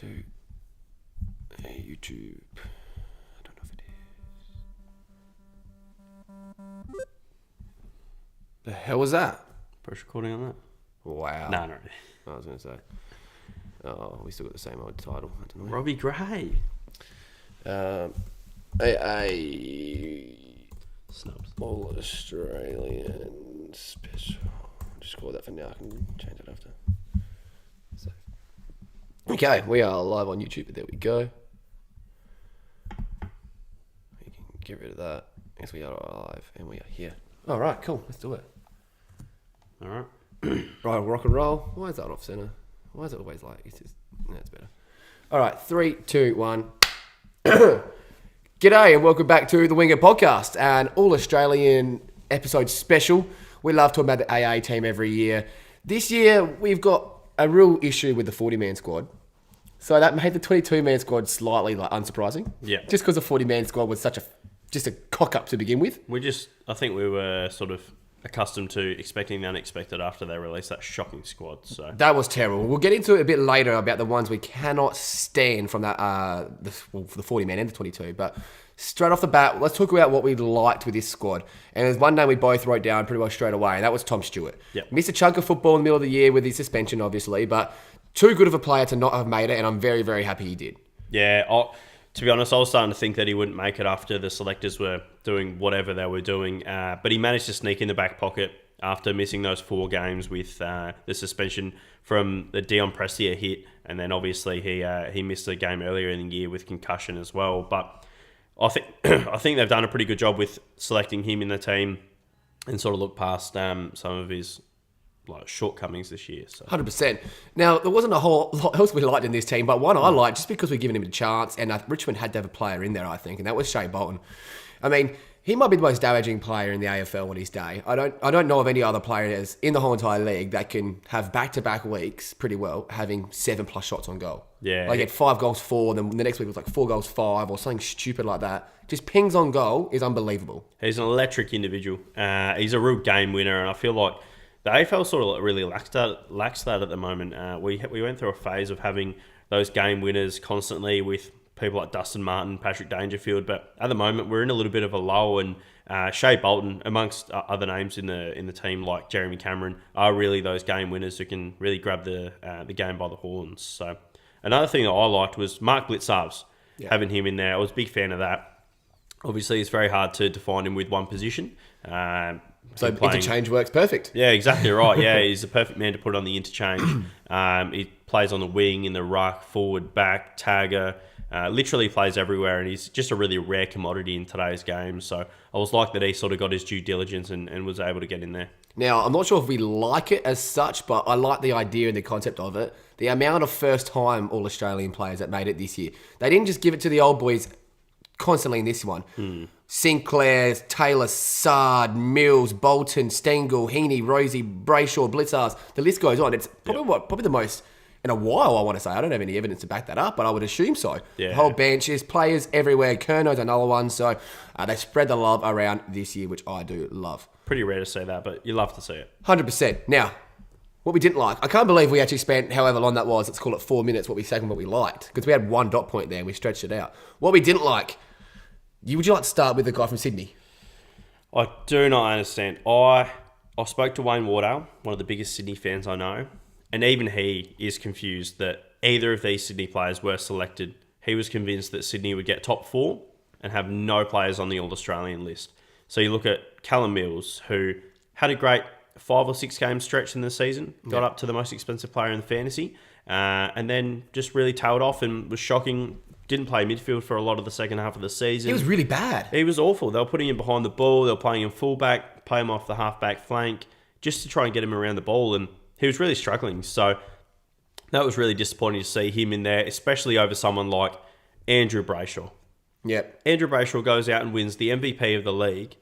to YouTube. I don't know if it is. The hell was that? Press recording on that? Wow. No. I was going to say. Oh, we still got the same old title. I don't know. Robbie Gray. Snubs. All Australian special. Just call that for now. I can change it after. So. Okay, we are live on YouTube, but there we go. We can get rid of that. Yes, we are live, and we are here. All right, cool. Let's do it. All right. Right, rock and roll. Why is that off center? Why is it always like it's just? No, it's better. All right, 3, 2, 1. G'day and welcome back to the Winger Podcast, an all-Australian episode special. We love talking about the AA team every year. This year, we've got a real issue with the 40-man squad. So that made the 22-man squad slightly unsurprising. Yeah. Just because the 40-man squad was just a cock-up to begin with. I think we were sort of accustomed to expecting the unexpected after they released that shocking squad. So That was terrible. We'll get into it a bit later about the ones we cannot stand from that for the 40-man and the 22. But straight off the bat, let's talk about what we liked with this squad. And there's one name we both wrote down pretty well straight away, and that was Tom Stewart. Yep. Missed a chunk of football in the middle of the year with his suspension, obviously, but too good of a player to not have made it, and I'm very, very happy he did. yeah, to be honest, I was starting to think that he wouldn't make it after the selectors were doing whatever they were doing. But he managed to sneak in the back pocket after missing those 4 games with the suspension from the Dion Prestia hit, and then obviously he missed a game earlier in the year with concussion as well. But I think they've done a pretty good job with selecting him in the team and sort of look past some of his shortcomings this year. So. 100%. Now, there wasn't a whole lot else we liked in this team, but one I liked just because we're giving him a chance, and Richmond had to have a player in there, I think, and that was Shea Bolton. I mean, he might be the most damaging player in the AFL on his day. I don't know of any other players in the whole entire league that can have back-to-back weeks pretty well, having 7+ shots on goal. Yeah. Like he had 5 goals, 4, then the next week it was like 4 goals, 5, or something stupid like that. Just pings on goal is unbelievable. He's an electric individual. He's a real game winner, and I feel like the AFL sort of really lacks that at the moment. We went through a phase of having those game winners constantly with people like Dustin Martin, Patrick Dangerfield, but at the moment we're in a little bit of a lull, and Shea Bolton, amongst other names in the team like Jeremy Cameron, are really those game winners who can really grab the game by the horns. So another thing that I liked was Mark Blicavs, having him in there. I was a big fan of that. Obviously, it's very hard to define him with one position. So interchange works perfect. Yeah, exactly right. Yeah, he's the perfect man to put on the interchange. He plays on the wing, in the ruck, forward, back, tagger. Literally plays everywhere, and he's just a really rare commodity in today's game. So I was like that he sort of got his due diligence and was able to get in there. Now, I'm not sure if we like it as such, but I like the idea and the concept of it. The amount of first-time All-Australian players that made it this year. They didn't just give it to the old boys constantly in this one. Sinclair, Taylor, Sard, Mills, Bolton, Stengel, Heaney, Rosie, Brayshaw, Blicavs. The list goes on. It's probably the most in a while, I want to say. I don't have any evidence to back that up, but I would assume so. Yeah. The whole bench is players everywhere. Kerno's another one. So they spread the love around this year, which I do love. Pretty rare to see that, but you love to see it. 100%. Now, what we didn't like. I can't believe we actually spent however long that was. Let's call it 4 minutes, what we said and what we liked. Because we had one dot point there and we stretched it out. What we didn't like. Would you like to start with the guy from Sydney? I do not understand. I spoke to Wayne Wardale, one of the biggest Sydney fans I know, and even he is confused that either of these Sydney players were selected. He was convinced that Sydney would get top 4 and have no players on the All-Australian list. So you look at Callum Mills, who had a great 5 or 6 game stretch in the season, got up to the most expensive player in the fantasy, and then just really tailed off and was shocking. Didn't play midfield for a lot of the second half of the season. He was really bad. He was awful. They were putting him behind the ball. They were playing him fullback, play him off the half-back flank, just to try and get him around the ball, and he was really struggling. So that was really disappointing to see him in there, especially over someone like Andrew Brayshaw. Yep. Andrew Brayshaw goes out and wins the MVP of the league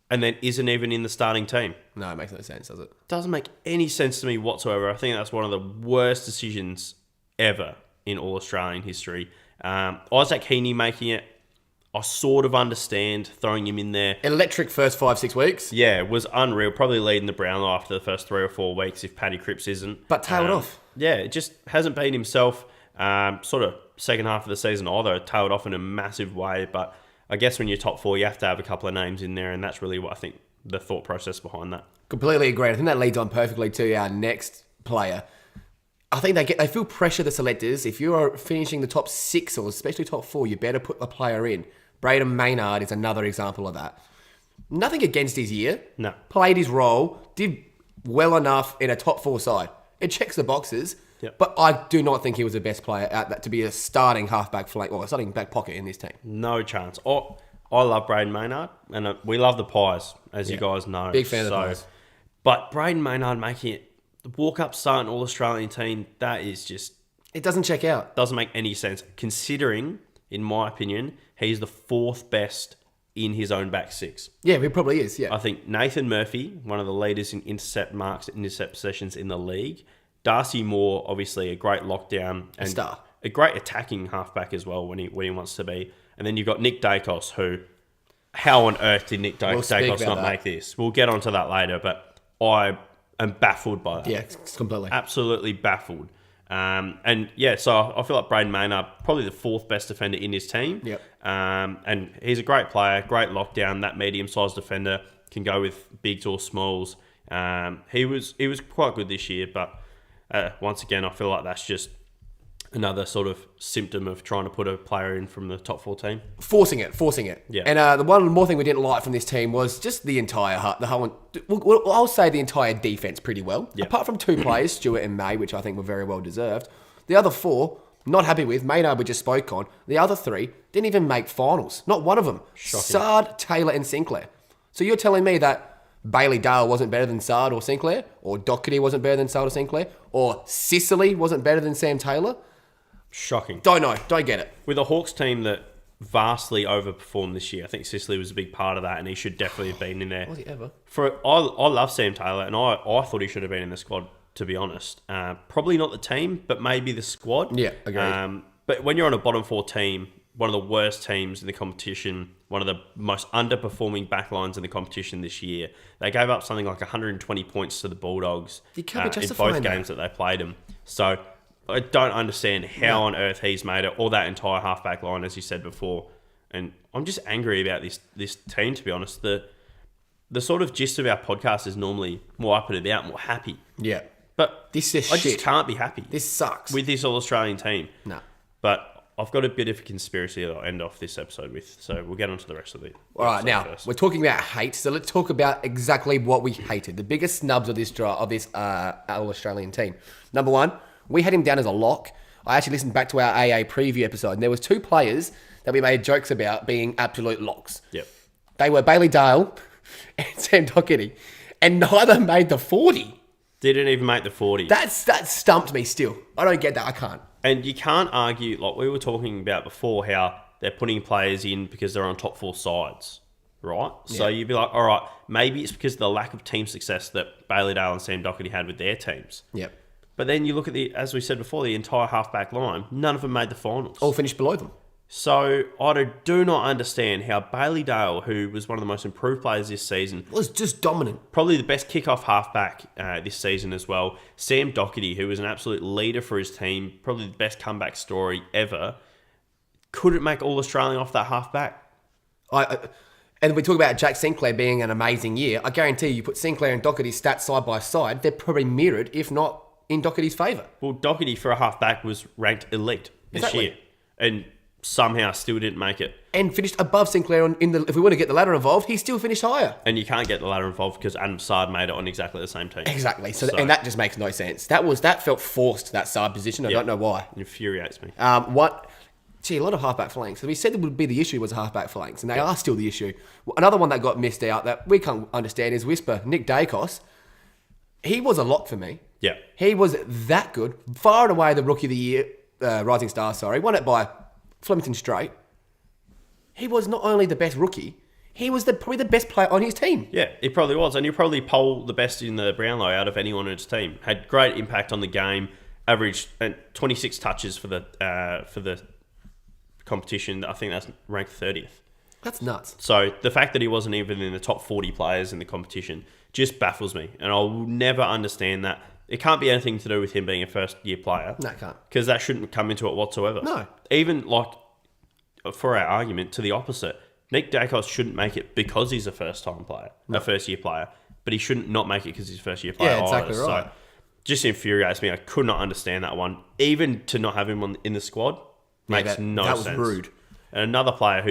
and then isn't even in the starting team. No, it makes no sense, does it? Doesn't make any sense to me whatsoever. I think that's one of the worst decisions ever in All-Australian history. Isaac Heaney making it, I sort of understand throwing him in there. Electric first 5-6 weeks. Yeah, it was unreal. Probably leading the Brownlow after the first 3 or 4 weeks if Paddy Cripps isn't. But tailed off. Yeah, it just hasn't been himself. Sort of second half of the season either tailed off in a massive way, but I guess when you're top four, you have to have a couple of names in there, and that's really what I think the thought process behind that. Completely agree. I think that leads on perfectly to our next player. I think they feel pressure, the selectors. If you are finishing the top 6 or especially top 4, you better put a player in. Braden Maynard is another example of that. Nothing against his year. No. Played his role, did well enough in a top 4 side. It checks the boxes. Yep. But I do not think he was the best player out that to be a starting halfback flank or a starting back pocket in this team. No chance. I love Braden Maynard, and we love the Pies, as you guys know. Big fan of the Pies. But Braden Maynard making it the walk-up starting All-Australian team, that is just... It doesn't check out. Doesn't make any sense, considering, in my opinion, he's the 4th best in his own back 6. Yeah, he probably is, yeah. I think Nathan Murphy, one of the leaders in intercept marks, intercept possessions in the league. Darcy Moore, obviously a great lockdown. And star. A great attacking halfback as well when he wants to be. And then you've got Nick Dacos, who... How on earth did Nick Dacos not make this? We'll get onto that later, but I am baffled by that. Yeah, completely. Absolutely baffled. And yeah, so I feel like Braden Maynard, probably the 4th best defender in his team. Yep. And he's a great player, great lockdown. That medium-sized defender can go with bigs or smalls. He was quite good this year, but once again, I feel like that's just another sort of symptom of trying to put a player in from the top 4 team. Forcing it. Yeah. And the one more thing we didn't like from this team was just the entire, I'll say the entire defense pretty well. Yeah. Apart from 2 players, Stewart and May, which I think were very well deserved. The other 4, not happy with. Maynard we just spoke on. The other 3 didn't even make finals. Not one of them. Shocking. Sard, Taylor and Sinclair. So you're telling me that Bailey Dale wasn't better than Sard or Sinclair? Or Doherty wasn't better than Sard or Sinclair? Or Sicily wasn't better than Sam Taylor? Shocking. Don't know. Don't get it. With a Hawks team that vastly overperformed this year, I think Sicily was a big part of that, and he should definitely have been in there. Was he ever? I love Sam Taylor, and I thought he should have been in the squad, to be honest. Probably not the team, but maybe the squad. Yeah, agreed. But when you're on a bottom 4 team, one of the worst teams in the competition, one of the most underperforming backlines in the competition this year, they gave up something like 120 points to the Bulldogs You can't be in justifying both games that they played them. So I don't understand how on earth he's made it, or that entire halfback line, as you said before. And I'm just angry about this team, to be honest. The sort of gist of our podcast is normally more up and about, more happy. Yeah. But This is I shit. just can't be happy This sucks. with this All-Australian team. No. But I've got a bit of a conspiracy that I'll end off this episode with, so we'll get on to the rest of it. All right, now first. we're talking about hate, so let's talk about exactly what we hated. The biggest snubs of this All-Australian team. Number 1, we had him down as a lock. I actually listened back to our AA preview episode, and there was 2 players that we made jokes about being absolute locks. Yep. They were Bailey Dale and Sam Doherty, and neither made the 40. Didn't even make the 40. That stumped me still. I don't get that. I can't. And you can't argue, like we were talking about before, how they're putting players in because they're on top 4 sides, right? Yeah. So you'd be like, all right, maybe it's because of the lack of team success that Bailey Dale and Sam Doherty had with their teams. Yep. But then you look at as we said before, the entire halfback line, none of them made the finals. All finished below them. So I do not understand how Bailey Dale, who was one of the most improved players this season, Was just dominant. probably the best kickoff halfback this season as well. Sam Doherty, who was an absolute leader for his team, probably the best comeback story ever, couldn't make All-Australian off that halfback. And we talk about Jack Sinclair being an amazing year. I guarantee you put Sinclair and Doherty's stats side by side, they're probably mirrored, if not in Doherty's favour. Well, Doherty for a halfback was ranked elite this Exactly. year, and somehow still didn't make it. And finished above Sinclair if we want to get the ladder involved, he still finished higher. And you can't get the ladder involved because Adam Sard made it on exactly the same team. Exactly. And that just makes no sense. That felt forced, that side position. I don't know why. It infuriates me. A lot of halfback flanks. So we said that would be the issue was halfback flanks, and they are still the issue. Another one that got missed out that we can't understand is Whisper. Nick Dacos. He was a lock for me. Yeah. He was that good. Far and away the Rookie of the Year, Rising Star, won it by Flemington Strait. He was not only the best rookie, he was probably the best player on his team. Yeah, he probably was. And you probably poll the best in the Brownlow out of anyone on his team. Had great impact on the game, averaged 26 touches for the competition. I think that's ranked 30th. That's nuts. So the fact that he wasn't even in the top 40 players in the competition just baffles me. And I will never understand that. It can't be anything to do with him being a first-year player. No, it can't. Because that shouldn't come into it whatsoever. No. Even, like, for our argument, to the opposite, Nick Dacos shouldn't make it because he's a first-time player, a first-year player, but he shouldn't not make it because he's a first-year player Yeah, exactly either. right. So, just infuriates me. I could not understand that one. Even to not have him in the squad makes no that was sense. rude. And another player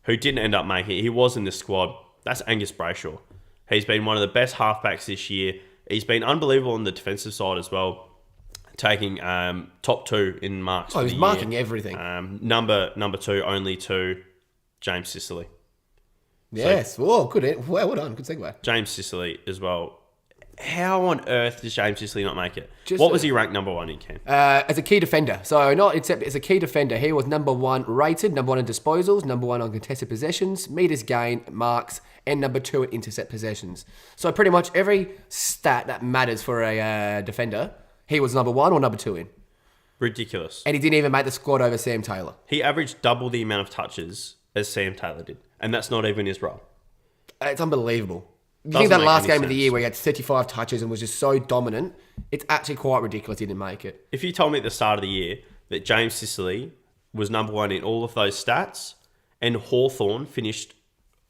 who didn't end up making it, he was in the squad, that's Angus Brayshaw. He's been one of the best halfbacks this year. He's been unbelievable on the defensive side as well, taking top 2 in marks. Oh, for he's the marking year. everything. Number 2 only to James Sicily. Yes. Whoa, good. Well done. Good segue. James Sicily as well. How on earth does James Sicily not make it? Just What was he ranked number 1 in, Cam? As a key defender. So not except as a key defender, he was number 1 rated, number 1 in disposals, number 1 on contested possessions, meters gained, marks, and number 2 in intercept possessions. So pretty much every stat that matters for a defender, he was number 1 or number 2 in. Ridiculous. And he didn't even make the squad over Sam Taylor. He averaged double the amount of touches as Sam Taylor did. And that's not even his role. It's unbelievable. You Doesn't think that make last any game of the sense. year where he had 35 touches and was just so dominant, it's actually quite ridiculous he didn't make it. If you told me at the start of the year that James Sicily was number 1 in all of those stats and Hawthorn finished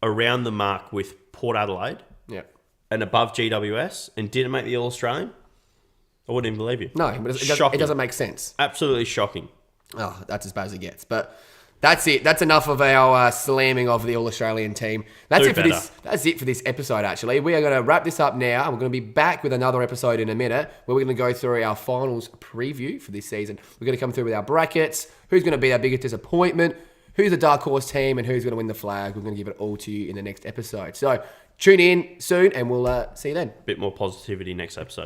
around the mark with Port Adelaide Yeah. and above GWS and didn't make the All-Australian, I wouldn't even believe you. No, but it Shocking. doesn't make sense. Absolutely shocking. Oh, that's as bad as it gets. But that's it. That's enough of our slamming of the All-Australian team. That's Do it for better. this. That's it for this episode, actually. We are going to wrap this up now. We're going to be back with another episode in a minute where we're going to go through our finals preview for this season. We're going to come through with our brackets, who's going to be our biggest disappointment, who's the dark horse team, and who's going to win the flag. We're going to give it all to you in the next episode. So tune in soon, and we'll see you then. Bit more positivity next episode.